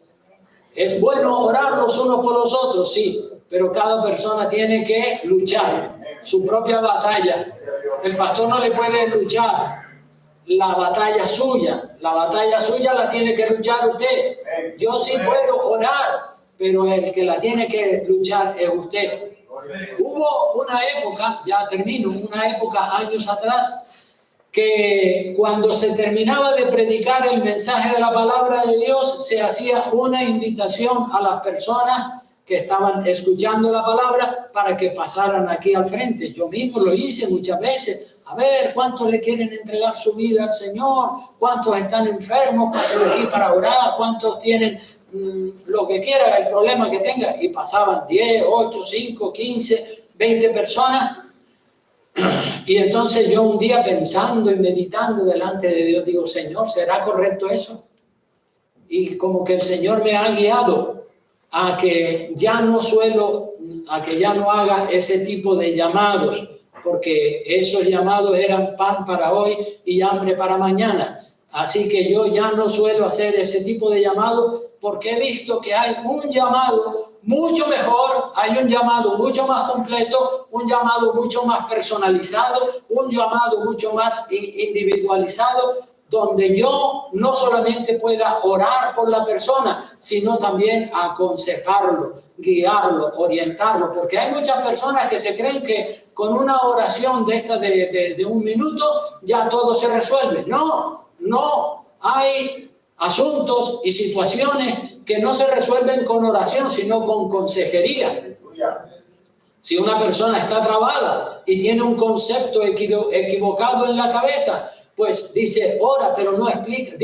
Es bueno orar los unos por los otros, sí, pero cada persona tiene que luchar su propia batalla. El pastor no le puede luchar la batalla suya la tiene que luchar usted. Yo sí puedo orar, pero el que la tiene que luchar es usted. Hubo una época, ya termino, una época años atrás, que cuando se terminaba de predicar el mensaje de la palabra de Dios, se hacía una invitación a las personas que estaban escuchando la palabra para que pasaran aquí al frente. Yo mismo lo hice muchas veces. A ver, ¿cuántos le quieren entregar su vida al Señor? ¿Cuántos están enfermos? Pasen aquí para orar. ¿Cuántos tienen lo que quieran, el problema que tengan? Y pasaban 10, 8, 5, 15, 20 personas. Y entonces yo un día pensando y meditando delante de Dios, digo, Señor, ¿será correcto eso? Y como que el Señor me ha guiado a que ya no haga ese tipo de llamados, porque esos llamados eran pan para hoy y hambre para mañana. Así que yo ya no suelo hacer ese tipo de llamados porque he visto que hay un llamado mucho mejor, hay un llamado mucho más completo, un llamado mucho más personalizado, un llamado mucho más individualizado, donde yo no solamente pueda orar por la persona, sino también aconsejarlo, guiarlo, orientarlo, porque hay muchas personas que se creen que con una oración de esta de un minuto ya todo se resuelve. No, hay asuntos y situaciones que no se resuelven con oración, sino con consejería. Si una persona está trabada y tiene un concepto equivocado en la cabeza, pues dice, ora, pero no explica,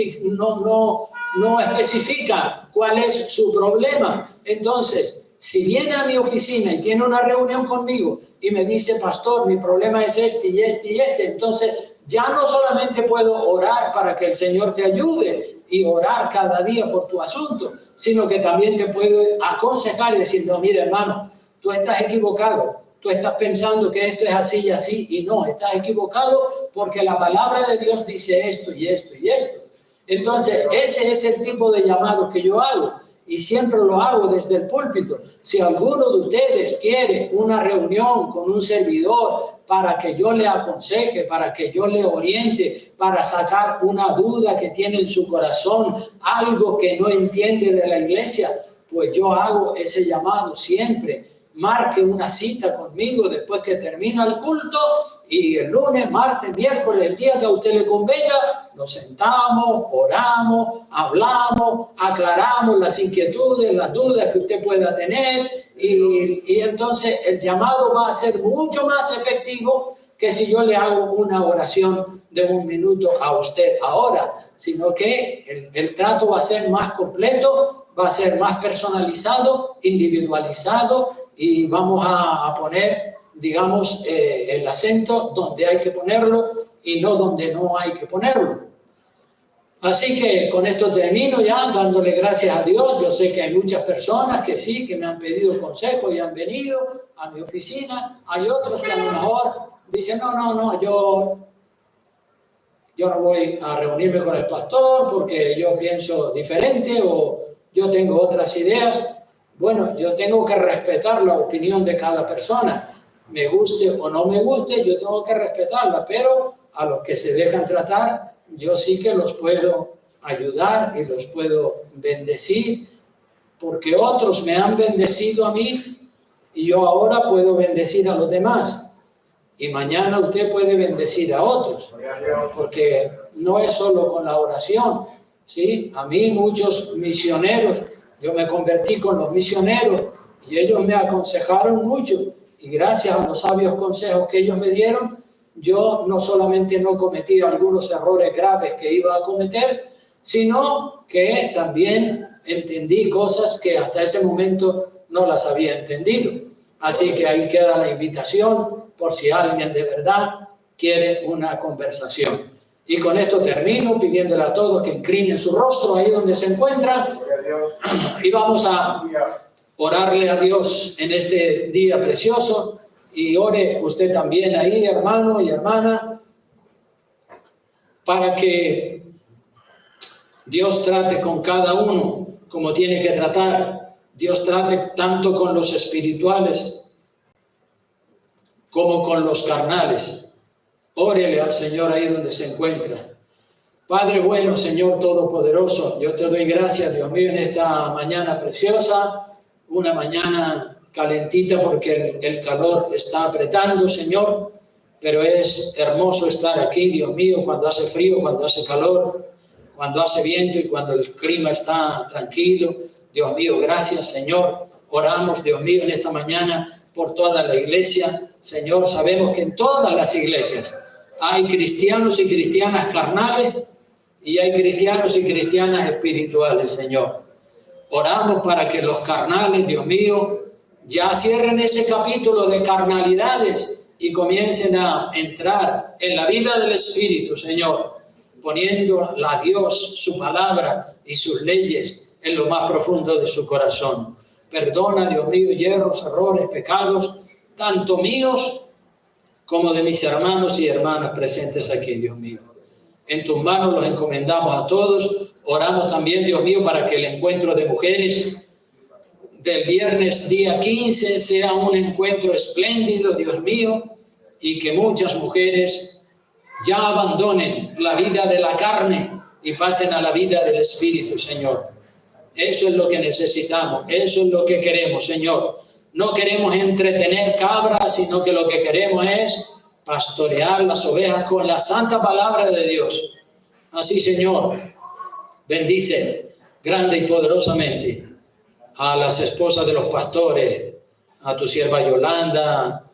no especifica cuál es su problema. Entonces, si viene a mi oficina y tiene una reunión conmigo y me dice, pastor, mi problema es este y este y este, entonces ya no solamente puedo orar para que el Señor te ayude y orar cada día por tu asunto, sino que también te puedo aconsejar y decir, no, mira hermano, tú estás equivocado, tú estás pensando que esto es así y así, y no, estás equivocado porque la palabra de Dios dice esto y esto y esto. Entonces, ese es el tipo de llamado que yo hago. Y siempre lo hago desde el púlpito. Si alguno de ustedes quiere una reunión con un servidor para que yo le aconseje, para que yo le oriente, para sacar una duda que tiene en su corazón, algo que no entiende de la iglesia, pues yo hago ese llamado siempre. Marque una cita conmigo después que termina el culto y el lunes, martes, miércoles, el día que a usted le convenga, nos sentamos, oramos, hablamos, aclaramos las inquietudes, las dudas que usted pueda tener y entonces el llamado va a ser mucho más efectivo que si yo le hago una oración de 1 minuto a usted ahora, sino que el trato va a ser más completo, va a ser más personalizado, individualizado y vamos a poner, digamos, el acento donde hay que ponerlo y no donde no hay que ponerlo. Así que con esto termino ya, dándole gracias a Dios. Yo sé que hay muchas personas que sí, que me han pedido consejos y han venido a mi oficina. Hay otros que a lo mejor dicen, no, yo no voy a reunirme con el pastor porque yo pienso diferente o yo tengo otras ideas. Bueno, yo tengo que respetar la opinión de cada persona. Me guste o no me guste, yo tengo que respetarla, pero a los que se dejan tratar, yo sí que los puedo ayudar y los puedo bendecir, porque otros me han bendecido a mí y yo ahora puedo bendecir a los demás. Y mañana usted puede bendecir a otros, porque no es solo con la oración, ¿sí? A mí muchos misioneros, yo me convertí con los misioneros y ellos me aconsejaron mucho y gracias a los sabios consejos que ellos me dieron, yo no solamente no cometí algunos errores graves que iba a cometer, sino que también entendí cosas que hasta ese momento no las había entendido. Así que ahí queda la invitación por si alguien de verdad quiere una conversación. Y con esto termino pidiéndole a todos que inclinen su rostro ahí donde se encuentran y vamos a orarle a Dios en este día precioso y ore usted también ahí, hermano y hermana, para que Dios trate con cada uno como tiene que tratar. Dios trate tanto con los espirituales como con los carnales. Órele al Señor ahí donde se encuentra. Padre bueno, Señor Todopoderoso, yo te doy gracias, Dios mío, en esta mañana preciosa, una mañana calentita porque el calor está apretando, Señor, pero es hermoso estar aquí, Dios mío, cuando hace frío, cuando hace calor, cuando hace viento y cuando el clima está tranquilo. Dios mío, gracias, Señor. Oramos, Dios mío, en esta mañana por toda la iglesia. Señor, sabemos que en todas las iglesias hay cristianos y cristianas carnales y hay cristianos y cristianas espirituales, Señor. Oramos para que los carnales, Dios mío, ya cierren ese capítulo de carnalidades y comiencen a entrar en la vida del Espíritu, Señor, poniendo a Dios, su palabra y sus leyes en lo más profundo de su corazón. Perdona, Dios mío, hierros, errores, pecados, tanto míos como de mis hermanos y hermanas presentes aquí, Dios mío. En tus manos los encomendamos a todos. Oramos también, Dios mío, para que el encuentro de mujeres del viernes día 15 sea un encuentro espléndido, Dios mío, y que muchas mujeres ya abandonen la vida de la carne y pasen a la vida del Espíritu, Señor. Eso es lo que necesitamos, eso es lo que queremos, Señor. No queremos entretener cabras, sino que lo que queremos es pastorear las ovejas con la santa palabra de Dios. Así, Señor, bendice grande y poderosamente a las esposas de los pastores, a tu sierva Yolanda,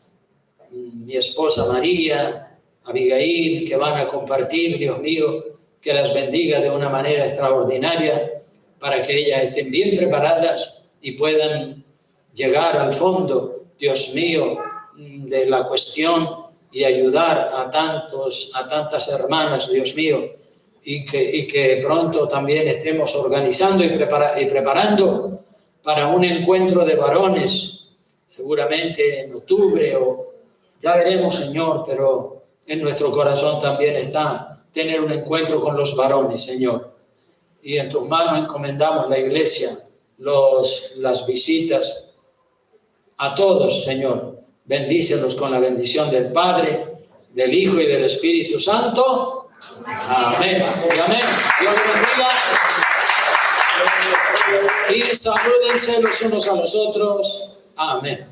mi esposa María, Abigail, que van a compartir, Dios mío, que las bendiga de una manera extraordinaria para que ellas estén bien preparadas y puedan llegar al fondo, Dios mío, de la cuestión y ayudar a tantas hermanas, Dios mío, y que pronto también estemos organizando y preparando para un encuentro de varones, seguramente en octubre o ya veremos, Señor, pero en nuestro corazón también está tener un encuentro con los varones, Señor. Y en tus manos encomendamos la iglesia, las visitas a todos, Señor. Bendícelos con la bendición del Padre, del Hijo y del Espíritu Santo. Amén. Y amén. Dios los bendiga. Y salúdense los unos a los otros. Amén.